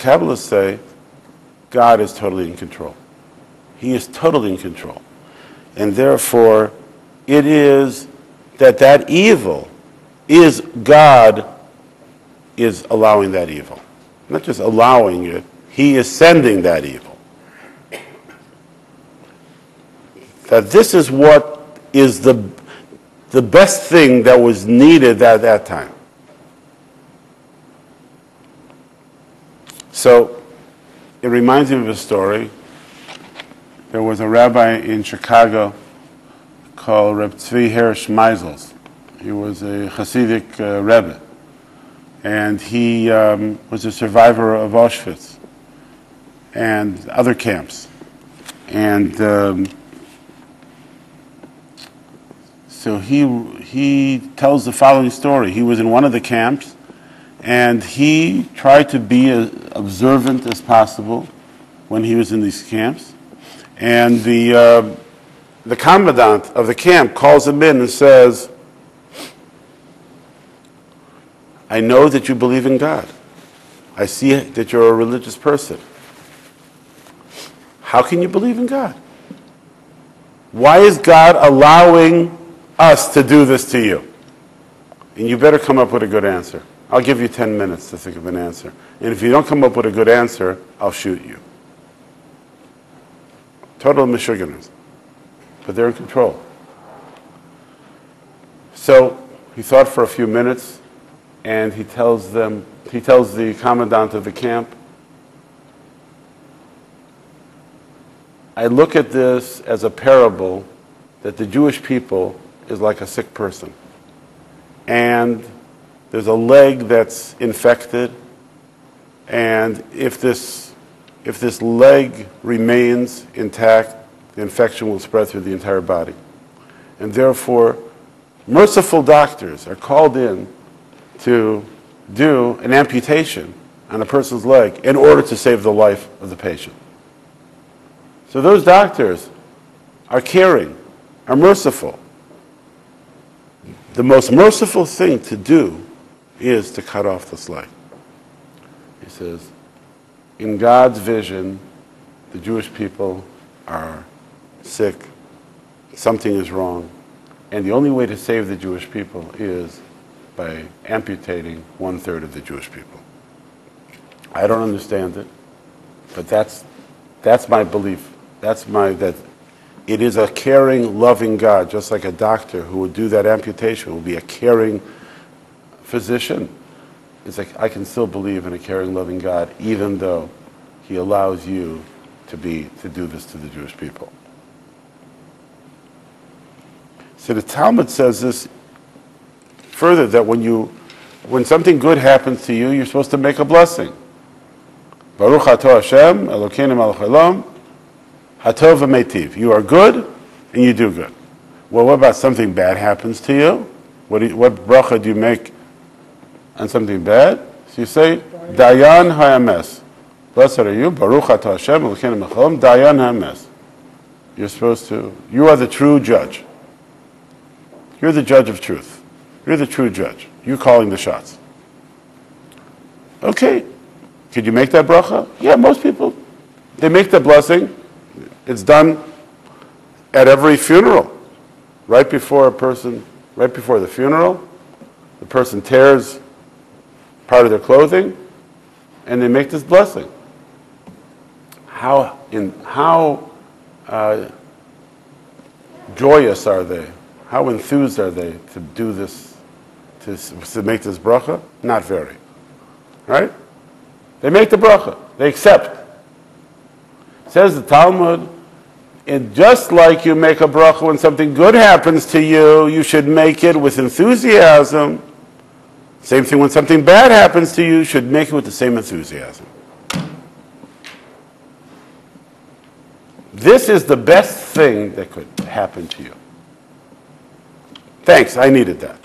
Kabbalists say God is totally in control. He is totally in control. And therefore, it is that evil is God is allowing that evil. Not just allowing it, he is sending that evil. That this is what is the best thing that was needed at that time. So, it reminds me of a story. There was a rabbi in Chicago called Rabbi Tzvi Hirsh Meisels. He was a Hasidic Rebbe. And he was a survivor of Auschwitz and other camps. And so he tells the following story. He was in one of the camps, and he tried to be as observant as possible when he was in these camps. And the commandant of the camp calls him in and says, I know that you believe in God. I see that you're a religious person. How can you believe in God? Why is God allowing us to do this to you? And you better come up with a good answer. I'll give you 10 minutes to think of an answer. And if you don't come up with a good answer, I'll shoot you. Total Michiganders. But they're in control. So he thought for a few minutes, and he tells the commandant of the camp, I look at this as a parable that the Jewish people is like a sick person. And there's a leg that's infected, and if this leg remains intact, the infection will spread through the entire body. And therefore, merciful doctors are called in to do an amputation on a person's leg in order to save the life of the patient. So those doctors are caring, are merciful. The most merciful thing to do is to cut off this leg. He says, in God's vision, the Jewish people are sick, something is wrong, and the only way to save the Jewish people is by amputating 1/3 of the Jewish people. I don't understand it, but that's my belief. That it is a caring, loving God, just like a doctor who would do that amputation would be a caring physician. It's like I can still believe in a caring, loving God, even though he allows you to do this to the Jewish people. So the Talmud says this further, that when something good happens to you, you're supposed to make a blessing. Baruch atah Hashem, Elokeinu melech haolam, hatov v'meitiv. You are good, and you do good. Well, what about something bad happens to you? What bracha do you make on something bad? So you say, Dayan ha'emes. Blessed are you, Baruch atah Hashem, Elokeinu melech haolam, Dayan ha'emes. You are the true judge. You're the judge of truth. You're the true judge. You're calling the shots. Okay. Could you make that bracha? Yeah, most people, they make the blessing. It's done at every funeral. Right before the funeral, the person tears part of their clothing, and they make this blessing. How joyous are they? How enthused are they to do this, to make this bracha? Not very. Right? They make the bracha. They accept. Says the Talmud, and just like you make a bracha when something good happens to you, you should make it with enthusiasm. Same thing when something bad happens to you, you should make it with the same enthusiasm. This is the best thing that could happen to you. Thanks, I needed that.